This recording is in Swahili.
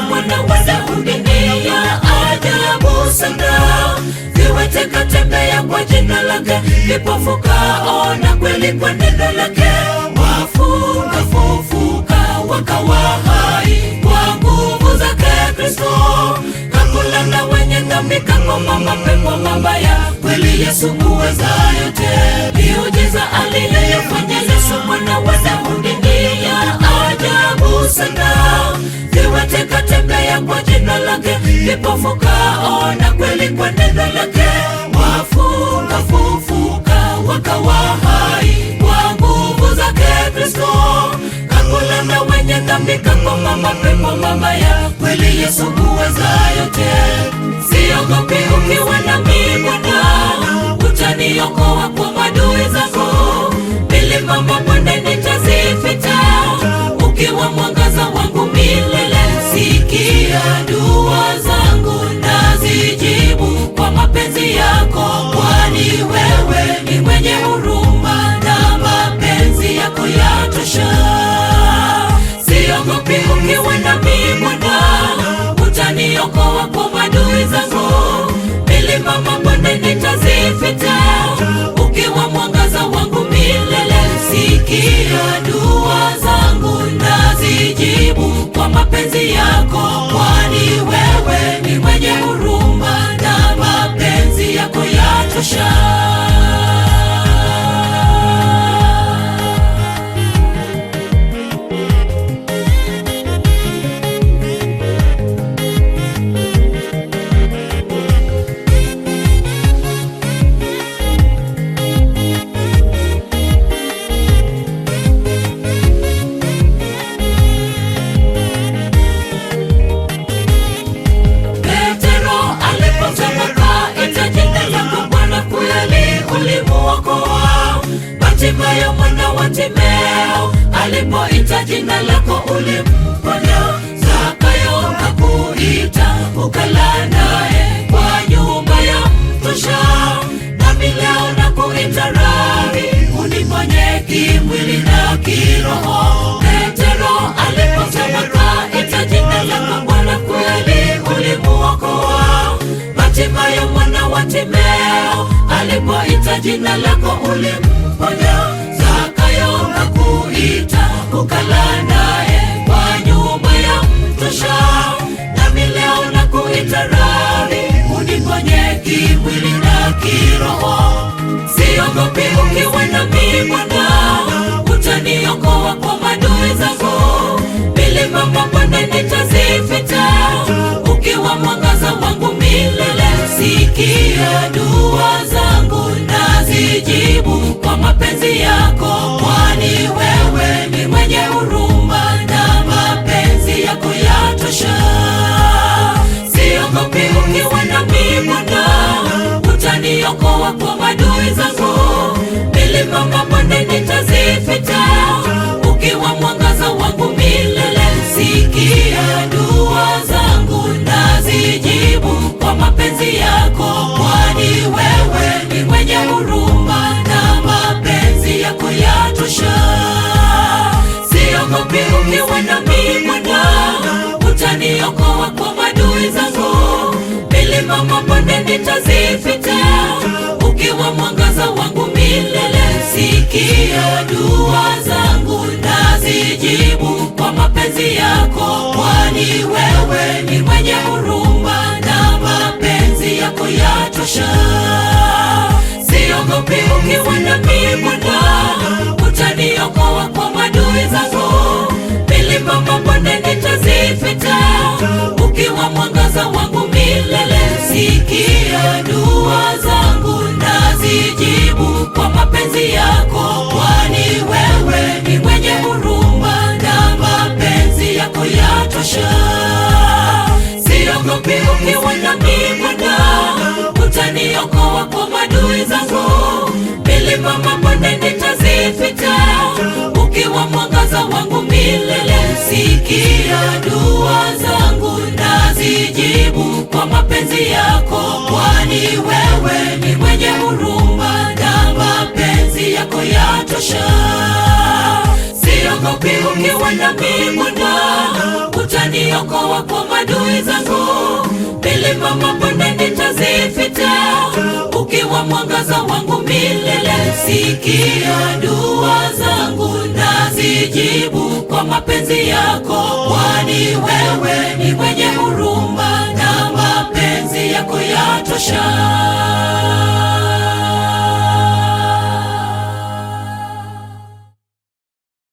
mwana wa Daudi ni ya ajabu sana. Viwete katembea kwa jina lake, vipofu kaona kweli kwa neno lake. Wafu kafufuka wakawa hai kwa nguvu zake Kristo. Kakula na wenye dhambi, kakoma mapepo mabaya, kweli Yesu uweza yote. Miujiza aliyoyafanya Yesu mwana wa Daudi ni ya ajabu sana. Viwete katembea kwa jina lake, vipofu kaona kweli kwa neno lake. Wafu kafufuka wakawa hai kwa nguvu zake Kristo. Kakula na wenye dhambi, kakoma mapepo mabaya, kweli Yesu uweza yote. Siogopi ukiwa nami Bwana, utaniokoa kwa maadui zako. Milima mabonde nitazipita, ukiwa mwangaza wangu milele. Sikia dua zangu nazijibu kwa mapenzi yako, kwani wewe ni mwenye huruma na mapenzi yako yatosha. Siogopi ukiwa nami Bwana, utaniokoa kwa maadui zangu. Milima mabonde nitazipita, ukiwa mwangaza wangu milele. Sikia dua zangu nazijibu kwa mapenzi yako, kwani wewe ni mwenye huruma na mapenzi yako yatosha. Bartimayo mwana wa Timeo, alipoita jina lako ulimponya. Zakayo kakuita ukala naye kwa nyumba ya mtosha. Nami leo nakuita Rabi, uniponye kimwili na kiroho. Petero alipotamka ita jina lako Bwana, kweli ulimuokoa. Bartimayo mwana wa Timeo, alipoita jina lako ulimponya. Zakayo kakuita ukala naye kwa nyumba ya mtosha. Nami leo nakuita Rabi, uniponye kimwili na kiroho. Siogopi ukiwa nami Bwana, utaniokoa kwa maadui zangu. Milima mabonde nitazipita, ukiwa mwangaza wangu milele. Sikia dua zangu nazijibu kwa mapenzi yako, kwani wewe ni mwenye huruma na mapenzi yako yatosha. Siogopi ukiwa nami Bwana, utaniokoa kwa maadui zangu. Milima mabonde nitazipita, ukiwa mwangaza wangu milele. Sikia dua zangu nazijibu kwa mapenzi yako, kwani wewe ni mwenye huruma na mapenzi yako yatosha. Siogopi ukiwa nami Bwana, utaniokoa kwa maadui zangu. Milima mabonde nitazipita, ukiwa mwangaza wangu milele. Sikia dua zangu nazijibu kwa mapenzi yako, kwani wewe ni mwenye huruma na mapenzi yako yatosha. Siogopi ukiwa nami Bwana, utaniokoa kwa maadui zangu. Milima mabonde nitazipita, ukiwa mwangaza wangu milele. Sikia dua zangu nazijibu kwa mapenzi yako, kwani wewe ni mwenye huruma na mapenzi yako yatosha. Siogopi ukiwa nami Bwana, utaniokoa kwa maadui zangu. Milima mabonde nitazipita, ukiwa mwangaza wangu milele. Sikia dua zangu nazijibu kwa mapenzi yako, kwani wewe ni mwenye huruma na mapenzi yako yatosha. Siogopi ukiwa nami Bwana, utaniokoa kwa maadui zangu. Milima mabonde nitazipita, ukiwa mwangaza wangu milele. Sikia dua zangu nazijibu kwa mapenzi yako, kwani wewe ni mwenye huruma na mapenzi yako yatosha.